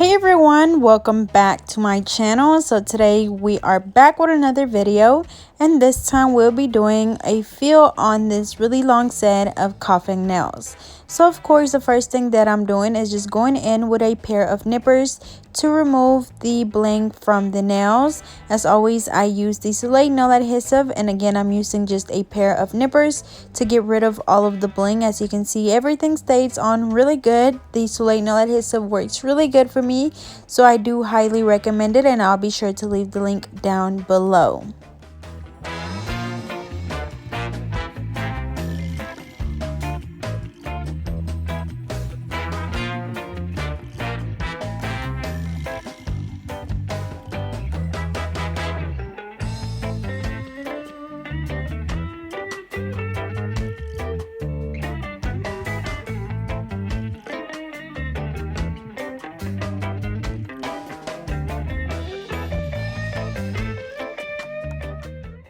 Hey everyone, welcome back to my channel. So today we are back with another video, and this time we'll be doing a feel on this really long set of Coffin nails. So of course the first thing that I'm doing is just going in with a pair of nippers to remove the bling from the nails. As always, I use the ZULAY nail adhesive, and again I'm using just a pair of nippers to get rid of all of the bling. As you can see, everything stays on really good. The ZULAY nail adhesive works really good for me, so I do highly recommend it, and I'll be sure to leave the link down below.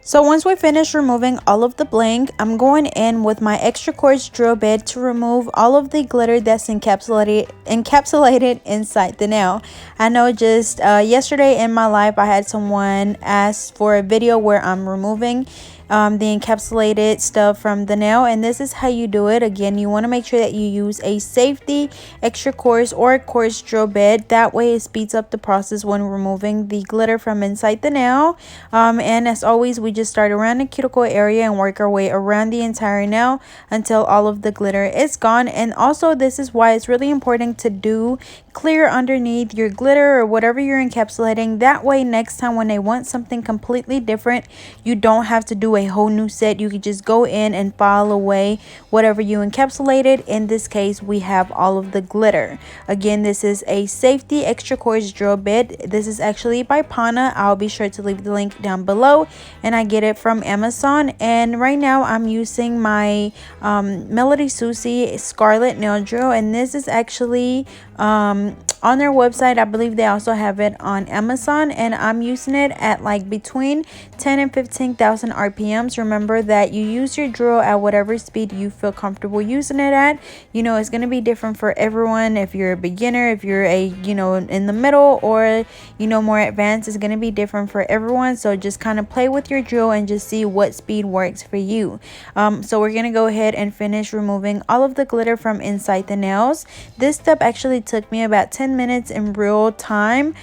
So once we finish removing all of the bling, I'm going in with my extra coarse drill bit to remove all of the glitter that's encapsulated inside the nail. I know just yesterday in my life I had someone ask for a video where I'm removing the encapsulated stuff from the nail, and this is how you do it. Again, you want to make sure that you use a safety extra coarse or coarse drill bit. That way it speeds up the process when removing the glitter from inside the nail. And as always, we just start around the cuticle area and work our way around the entire nail until all of the glitter is gone. And also, this is why it's really important to do clear underneath your glitter or whatever you're encapsulating. That way next time when they want something completely different, you don't have to do a whole new set. You can just go in and file away whatever you encapsulated. In this case, we have all of the glitter. Again, this is a safety extra coarse drill bit. This is actually by Pana. I'll be sure to leave the link down below, and I get it from Amazon. And right now I'm using my Melody Susie Scarlet nail drill, and this is actually on their website. I believe they also have it on Amazon, and I'm using it at like between 10 and 15,000 RPMs. Remember that you use your drill at whatever speed you feel comfortable using it at. You know, it's going to be different for everyone. If you're a beginner, if you're a, you know, in the middle, or, you know, more advanced, it's going to be different for everyone. So just kind of play with your drill and just see what speed works for you. So we're going to go ahead and finish removing all of the glitter from inside the nails. This step actually took me about 10 minutes in real time,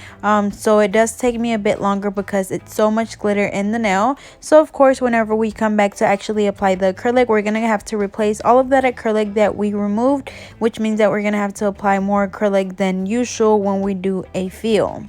so it does take me a bit longer because it's so much glitter in the nail. So of course, whenever we come back to actually apply the acrylic, we're gonna have to replace all of that acrylic that we removed, which means that we're gonna have to apply more acrylic than usual when we do a feel.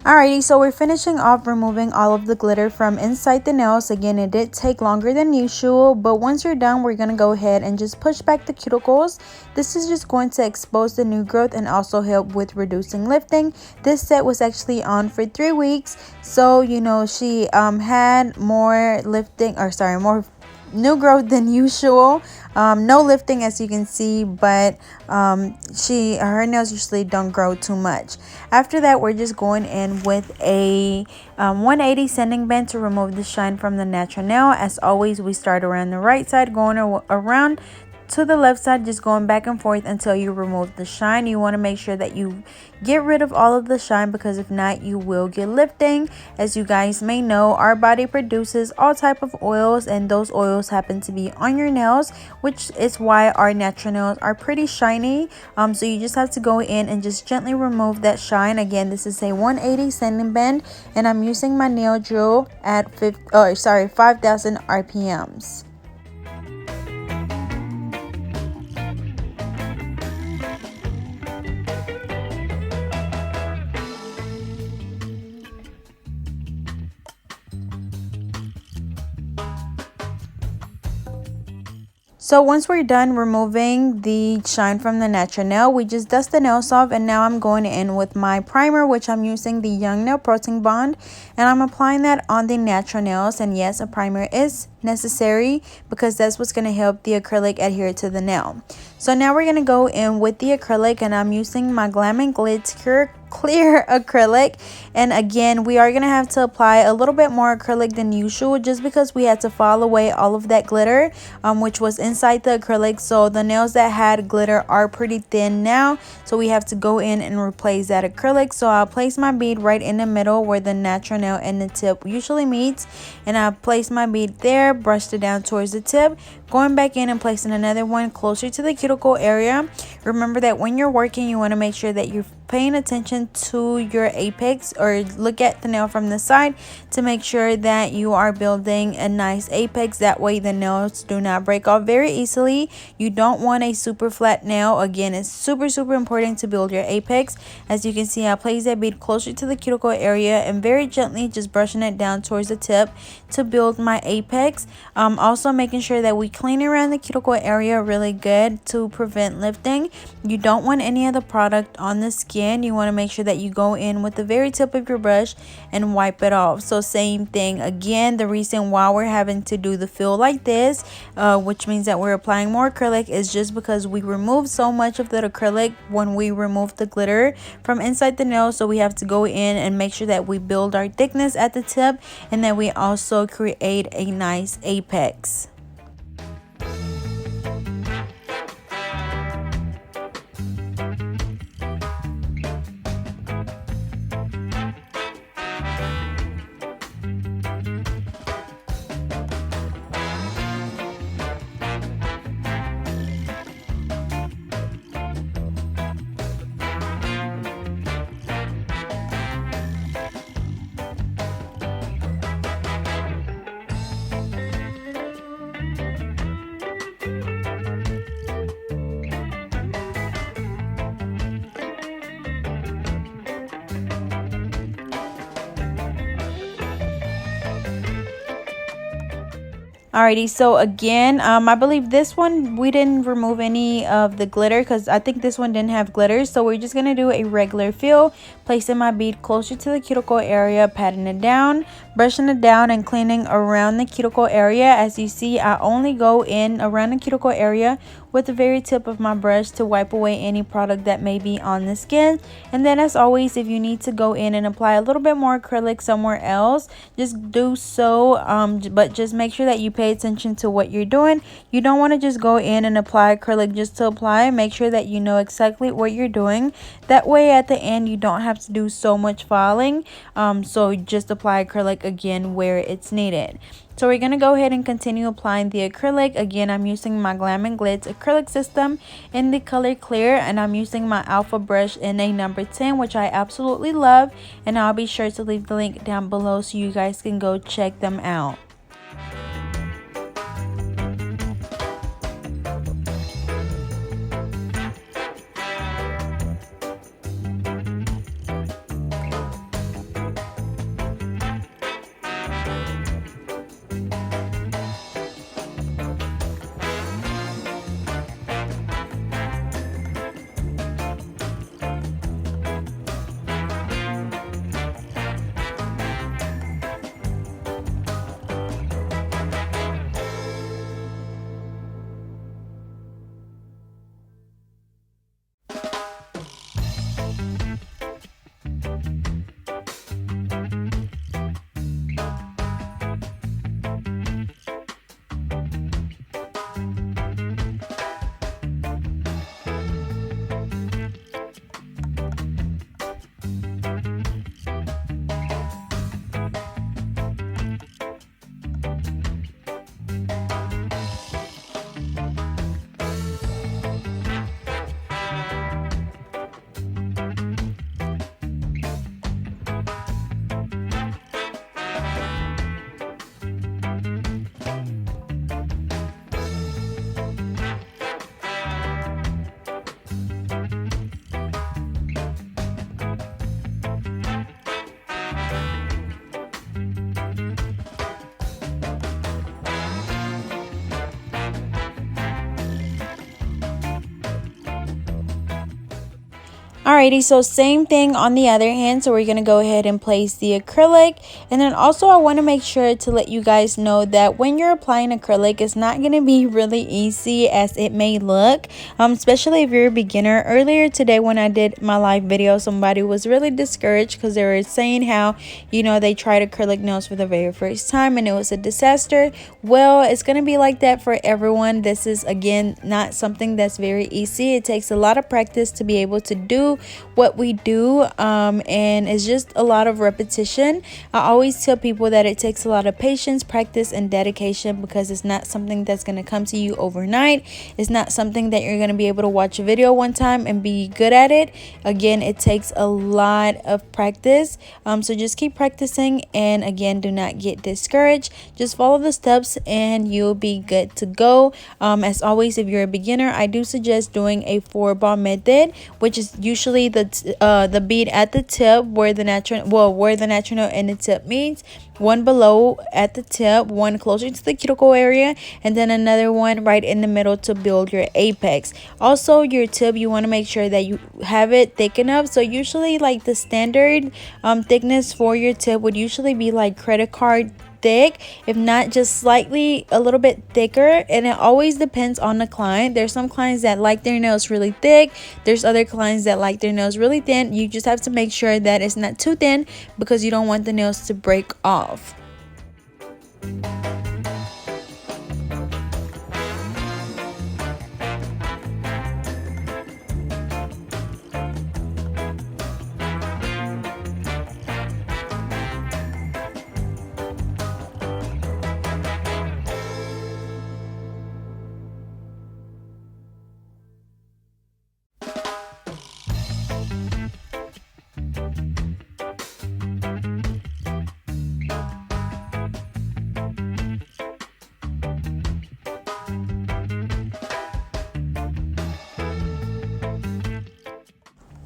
Alrighty, so we're finishing off removing all of the glitter from inside the nails. Again, it did take longer than usual, but once you're done, we're going to go ahead and just push back the cuticles. This is just going to expose the new growth and also help with reducing lifting. This set was actually on for 3 weeks, so you know she had more lifting, or sorry, more new growth than usual. No lifting, as you can see, but her nails usually don't grow too much. After that, we're just going in with a 180 sanding band to remove the shine from the natural nail. As always, we start around the right side, going around to the left side, just going back and forth until you remove the shine. You want to make sure that you get rid of all of the shine, because if not, you will get lifting. As you guys may know, our body produces all type of oils, and those oils happen to be on your nails, which is why our natural nails are pretty shiny. So you just have to go in and just gently remove that shine. Again, this is a 180 sanding band, and I'm using my nail drill at 5,000 RPMs. So once we're done removing the shine from the natural nail, we just dust the nails off, and now I'm going in with my primer, which I'm using the Young Nail Protein Bond, and I'm applying that on the natural nails. And yes, a primer is necessary because that's what's going to help the acrylic adhere to the nail. So now we're going to go in with the acrylic, and I'm using my Glam and Glitz clear acrylic. And again, we are going to have to apply a little bit more acrylic than usual, just because we had to file away all of that glitter which was inside the acrylic. So the nails that had glitter are pretty thin now, so we have to go in and replace that acrylic. So I'll place my bead right in the middle where the natural nail and the tip usually meets, and I'll place my bead there, brushed it down towards the tip, going back in and placing another one closer to the cuticle area. Remember that when you're working, you want to make sure that you're paying attention to your apex, or look at the nail from the side to make sure that you are building a nice apex. That way the nails do not break off very easily. You don't want a super flat nail. Again, it's super important to build your apex. As you can see, I place that bead closer to the cuticle area and very gently just brushing it down towards the tip to build my apex. Also making sure that we clean around the cuticle area really good to prevent lifting. You don't want any of the product on the skin. You want to make sure that you go in with the very tip of your brush and wipe it off. So same thing again, the reason why we're having to do the fill like this, which means that we're applying more acrylic, is just because we remove so much of that acrylic when we remove the glitter from inside the nail. So we have to go in and make sure that we build our thickness at the tip, and that we also create a nice apex. Alrighty, so again, I believe this one we didn't remove any of the glitter, because I think this one didn't have glitter. So we're just going to do a regular fill, placing my bead closer to the cuticle area, patting it down, brushing it down, and cleaning around the cuticle area. As you see, I only go in around the cuticle area with the very tip of my brush to wipe away any product that may be on the skin. And then, as always, if you need to go in and apply a little bit more acrylic somewhere else, just do so, but just make sure that you pay attention to what you're doing. You don't want to just go in and apply acrylic just to apply. Make sure that you know exactly what you're doing. That way at the end you don't have to do so much filing. So just apply acrylic again where it's needed. So we're going to go ahead and continue applying the acrylic. Again, I'm using my Glam and Glitz acrylic system in the color clear, and I'm using my alpha brush in a number 10, which I absolutely love, and I'll be sure to leave the link down below so you guys can go check them out. Alrighty, so same thing on the other hand. So we're going to go ahead and place the acrylic. And then also I want to make sure to let you guys know that when you're applying acrylic, it's not going to be really easy as it may look, especially if you're a beginner. Earlier today when I did my live video, somebody was really discouraged because they were saying how, you know, they tried acrylic nails for the very first time and it was a disaster. Well, it's going to be like that for everyone. This is, again, not something that's very easy. It takes a lot of practice to be able to do what we do, and it's just a lot of repetition. I always tell people that it takes a lot of patience, practice, and dedication, because it's not something that's going to come to you overnight. It's not something that you're going to be able to watch a video one time and be good at it. Again, it takes a lot of practice, so just keep practicing, and again, do not get discouraged. Just follow the steps and you'll be good to go. As always, if you're a beginner, I do suggest doing a 4-ball method, which is usually the bead at the tip where the natural nail and the tip meets, one below at the tip, one closer to the cuticle area, and then another one right in the middle to build your apex. Also, your tip, you want to make sure that you have it thick enough. So usually like the standard thickness for your tip would usually be like credit card thick, if not just slightly a little bit thicker, and it always depends on the client. There's some clients that like their nails really thick, there's other clients that like their nails really thin. You just have to make sure that it's not too thin because you don't want the nails to break off.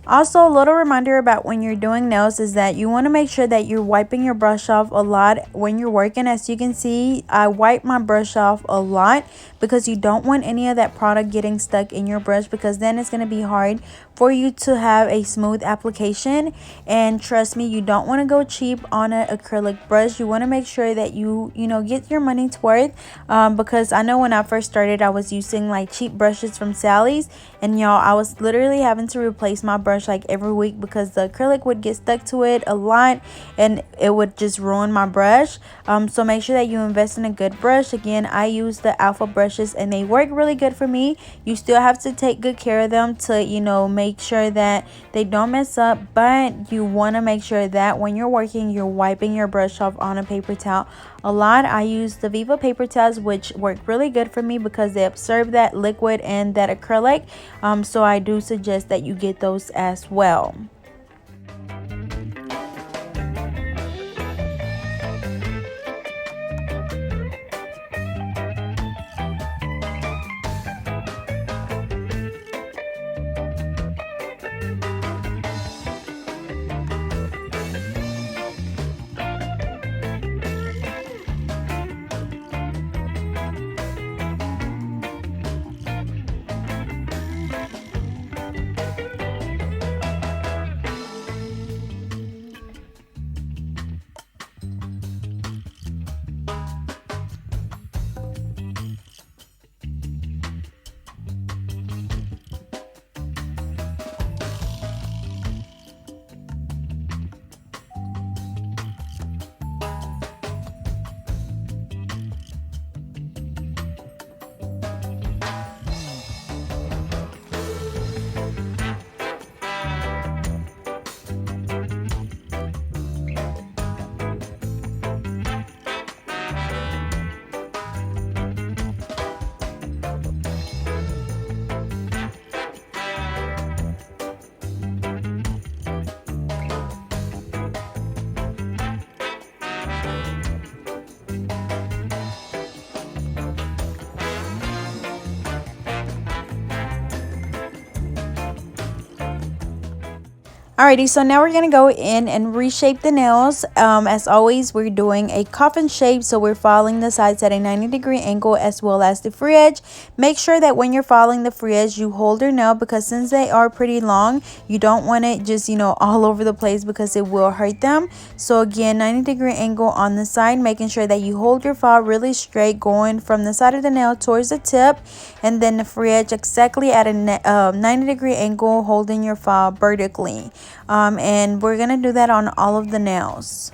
Also, a little reminder about when you're doing nails is that you want to make sure that you're wiping your brush off a lot when you're working. As you can see, I wipe my brush off a lot because you don't want any of that product getting stuck in your brush, because then it's going to be hard for you to have a smooth application. And trust me, you don't want to go cheap on an acrylic brush. You want to make sure that you get your money's worth, because I know when I first started, I was using like cheap brushes from Sally's, and y'all, I was literally having to replace my brush like every week because the acrylic would get stuck to it a lot and it would just ruin my brush. So make sure that you invest in a good brush. Again, I use the Alpha brushes and they work really good for me. You still have to take good care of them to make sure that they don't mess up, but you want to make sure that when you're working, you're wiping your brush off on a paper towel a lot. I use the Viva paper towels, which work really good for me because they absorb that liquid and that acrylic, so I do suggest that you get those as well. Alrighty, so now we're gonna go in and reshape the nails. As always, we're doing a coffin shape, so we're following the sides at a 90-degree angle as well as the free edge. Make sure that when you're following the free edge, you hold your nail, because since they are pretty long, you don't want it just, all over the place, because it will hurt them. So again, 90-degree angle on the side, making sure that you hold your file really straight, going from the side of the nail towards the tip, and then the free edge exactly at a 90-degree angle, holding your file vertically. And we're gonna do that on all of the nails.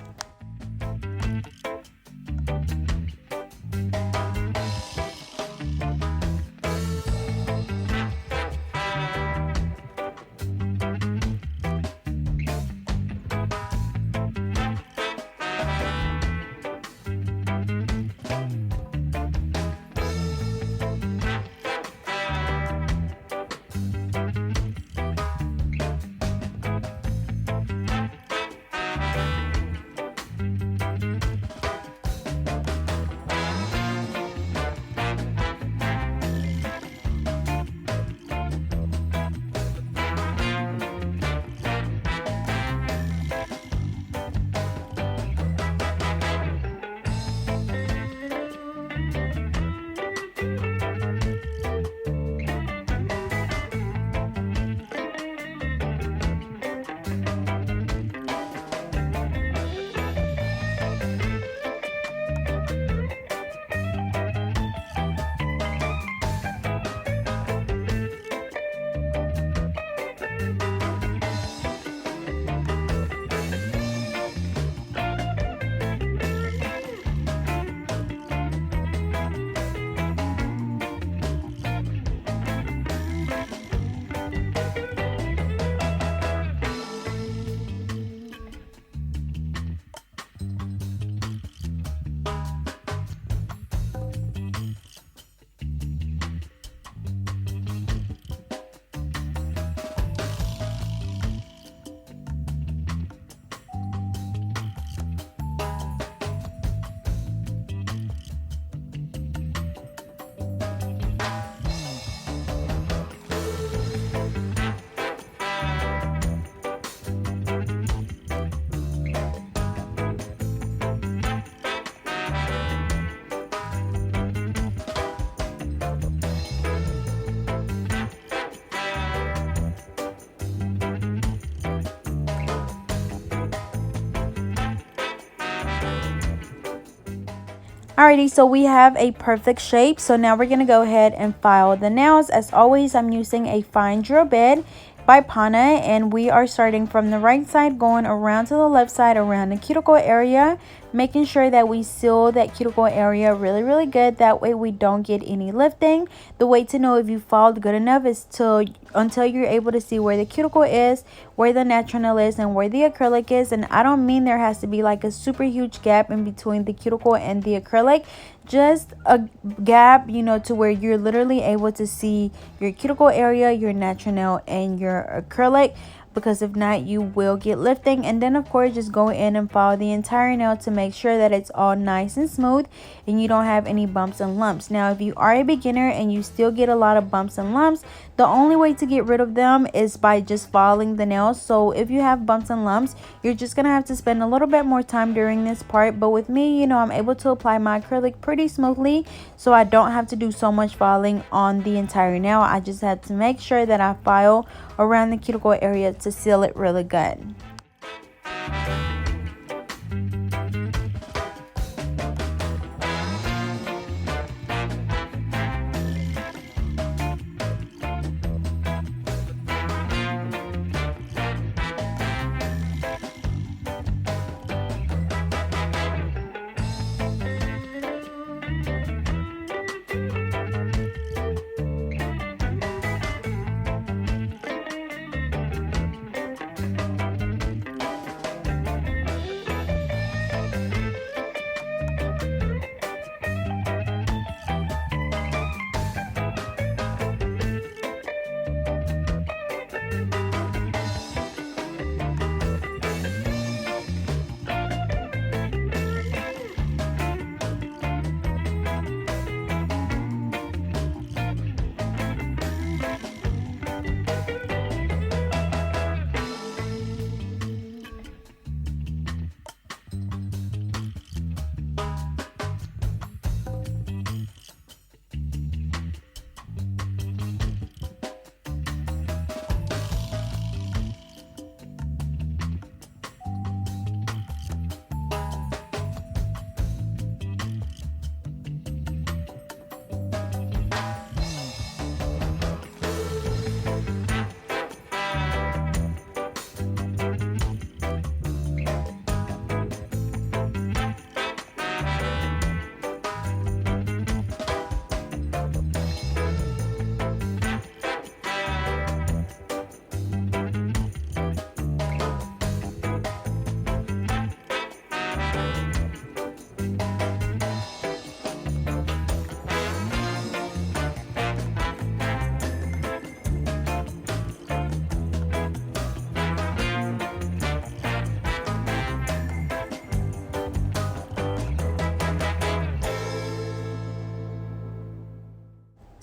Alrighty, so we have a perfect shape. So now we're gonna go ahead and file the nails. As always, I'm using a fine drill bit by Pana, and we are starting from the right side, going around to the left side, around the cuticle area, making sure that we seal that cuticle area really good. That way we don't get any lifting. The way to know if you filed good enough is until you're able to see where the cuticle is, where the natural nail is, and where the acrylic is. And I don't mean there has to be like a super huge gap in between the cuticle and the acrylic, just a gap, to where you're literally able to see your cuticle area, your natural nail, and your acrylic, because if not, you will get lifting. And then of course, just go in and file the entire nail to make sure that it's all nice and smooth and you don't have any bumps and lumps. Now, if you are a beginner and you still get a lot of bumps and lumps, the only way to get rid of them is by just filing the nails. So if you have bumps and lumps, you're just gonna have to spend a little bit more time during this part. But with me, I'm able to apply my acrylic pretty smoothly, so I don't have to do so much filing on the entire nail. I just had to make sure that I file around the cuticle area to seal it really good.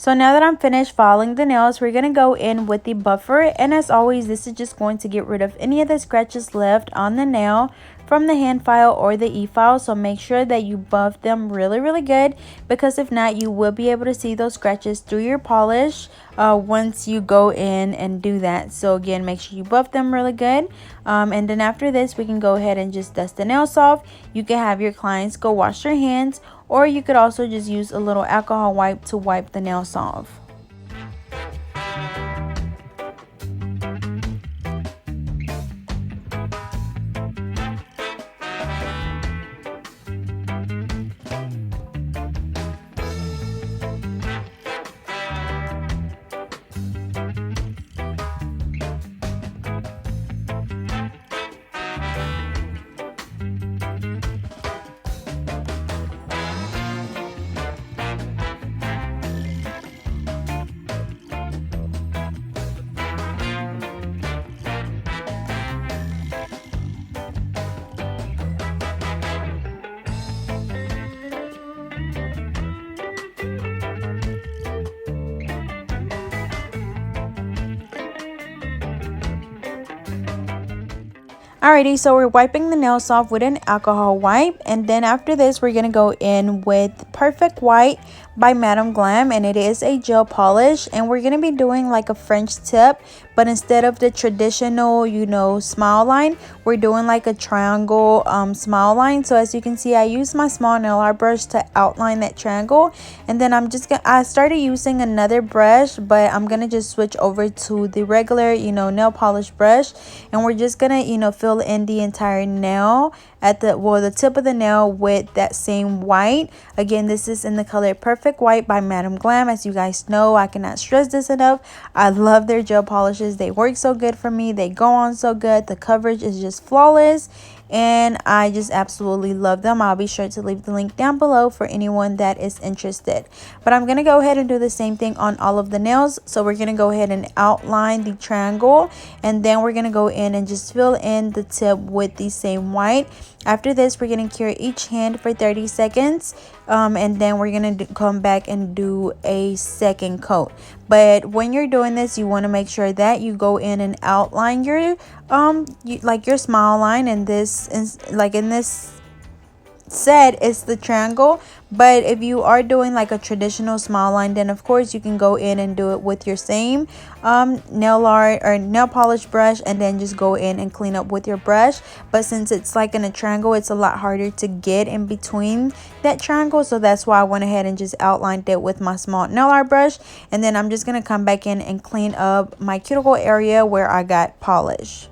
So now that I'm finished filing the nails, we're going to go in with the buffer. And as always, this is just going to get rid of any of the scratches left on the nail from the hand file or the e-file. So make sure that you buff them really good, because if not, you will be able to see those scratches through your polish once you go in and do that. So again, make sure you buff them really good. And then after this, we can go ahead and just dust the nails off. You can have your clients go wash their hands, or you could also just use a little alcohol wipe to wipe the nails off. Alrighty, so we're wiping the nails off with an alcohol wipe, and then after this we're gonna go in with Perfect White by Madam Glam, and it is a gel polish, and we're gonna be doing like a French tip, but instead of the traditional, you know, smile line, we're doing like a triangle smile line. So as you can see, I use my small nail art brush to outline that triangle, and then I started using another brush, but I'm gonna just switch over to the regular, you know, nail polish brush, and we're just gonna, you know, fill in the entire nail at the tip of the nail with that same white. Again, this is in the color Perfect White by Madam Glam. As you guys know, I cannot stress this enough. I love their gel polishes. They work so good for me. They go on so good. The coverage is just flawless, and I just absolutely love them. I'll be sure to leave the link down below for anyone that is interested. But I'm gonna go ahead and do the same thing on all of the nails. So we're gonna go ahead and outline the triangle, and then we're gonna go in and just fill in the tip with the same white. After this, we're gonna cure each hand for 30 seconds, and then we're gonna come back and do a second coat. But when you're doing this, you want to make sure that you go in and outline your like your smile line, and this is like in this set it's the triangle. But if you are doing like a traditional smile line, then of course you can go in and do it with your same nail art or nail polish brush, and then just go in and clean up with your brush. But since it's like in a triangle, it's a lot harder to get in between that triangle, so that's why I went ahead and just outlined it with my small nail art brush. And then I'm just gonna come back in and clean up my cuticle area where I got polish.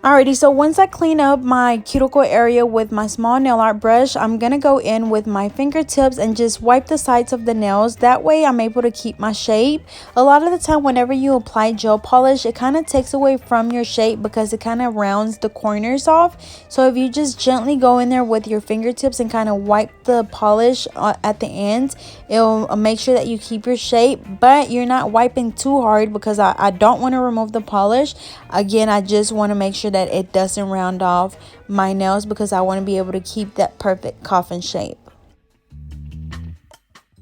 Alrighty, so once I clean up my cuticle area with my small nail art brush, I'm gonna go in with my fingertips and just wipe the sides of the nails. That way I'm able to keep my shape. A lot of the time whenever you apply gel polish, it kind of takes away from your shape because it kind of rounds the corners off. So if you just gently go in there with your fingertips and kind of wipe the polish at the end, it'll make sure that you keep your shape, but you're not wiping too hard because I don't want to remove the polish. Again, I just want to make sure that it doesn't round off my nails because I want to be able to keep that perfect coffin shape.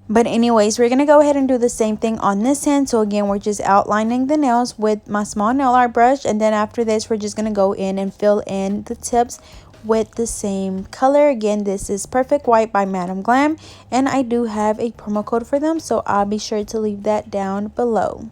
But anyways, we're gonna go ahead and do the same thing on this hand. So again, we're just outlining the nails with my small nail art brush, and then after this we're just gonna go in and fill in the tips with the same color. Again, this is Perfect White by Madam Glam, and I do have a promo code for them, so I'll be sure to leave that down below.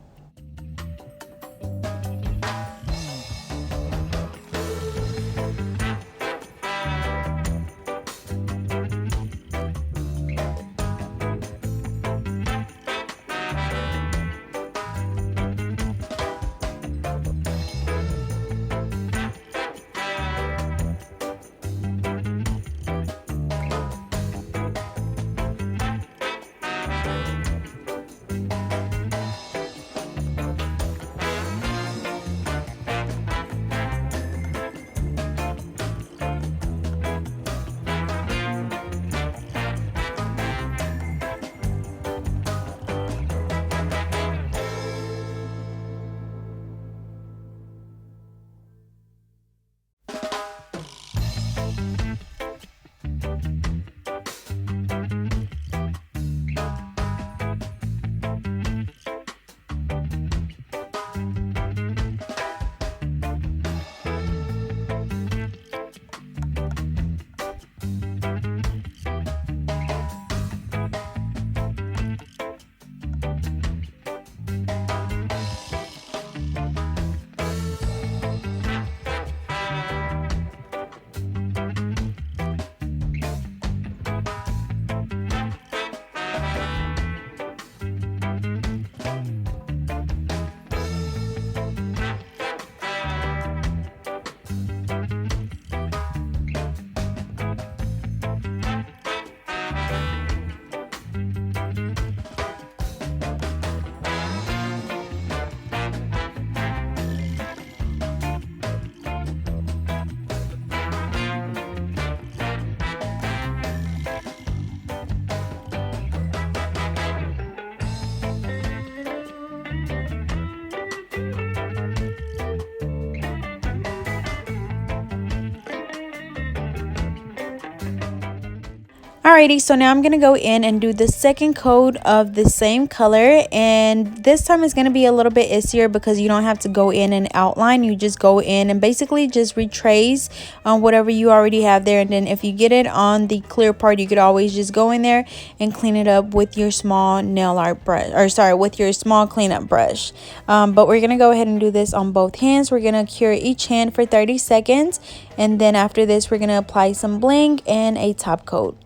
Alrighty, so now I'm going to go in and do the second coat of the same color, and this time it's going to be a little bit easier because you don't have to go in and outline. You just go in and basically just retrace whatever you already have there, and then if you get it on the clear part, you could always just go in there and clean it up with your small nail art brush, or sorry, with your small cleanup brush. But we're going to go ahead and do this on both hands. We're going to cure each hand for 30 seconds, and then after this we're going to apply some bling and a top coat.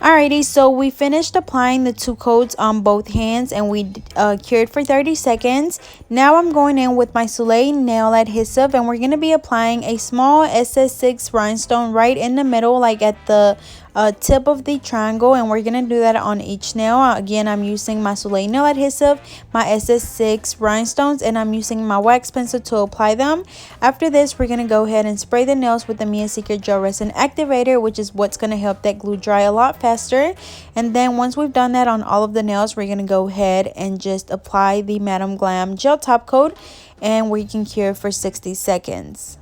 Alrighty, so we finished applying the 2 coats on both hands and we cured for 30 seconds. Now I'm going in with my ZULAY nail adhesive and we're going to be applying a small SS6 rhinestone right in the middle, like at the tip of the triangle, and we're going to do that on each nail. Again, I'm using my ZULAY nail adhesive, my SS6 rhinestones, and I'm using my wax pencil to apply them. After this, we're going to go ahead and spray the nails with the Mia Secret Gel Resin Activator, which is what's going to help that glue dry a lot faster. And then once we've done that on all of the nails, we're going to go ahead and just apply the Madam Glam Gel Top Coat, and we can cure for 60 seconds.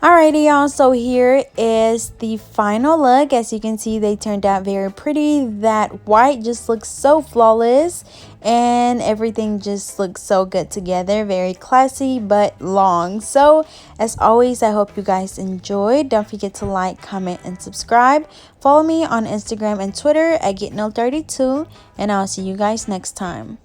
Alrighty, y'all, so here is the final look. As you can see, they turned out very pretty. That white just looks so flawless and everything just looks so good together. Very classy but long. So as always, I hope you guys enjoyed. Don't forget to like, comment, and subscribe. Follow me on Instagram and Twitter at GetNail32, and I'll see you guys next time.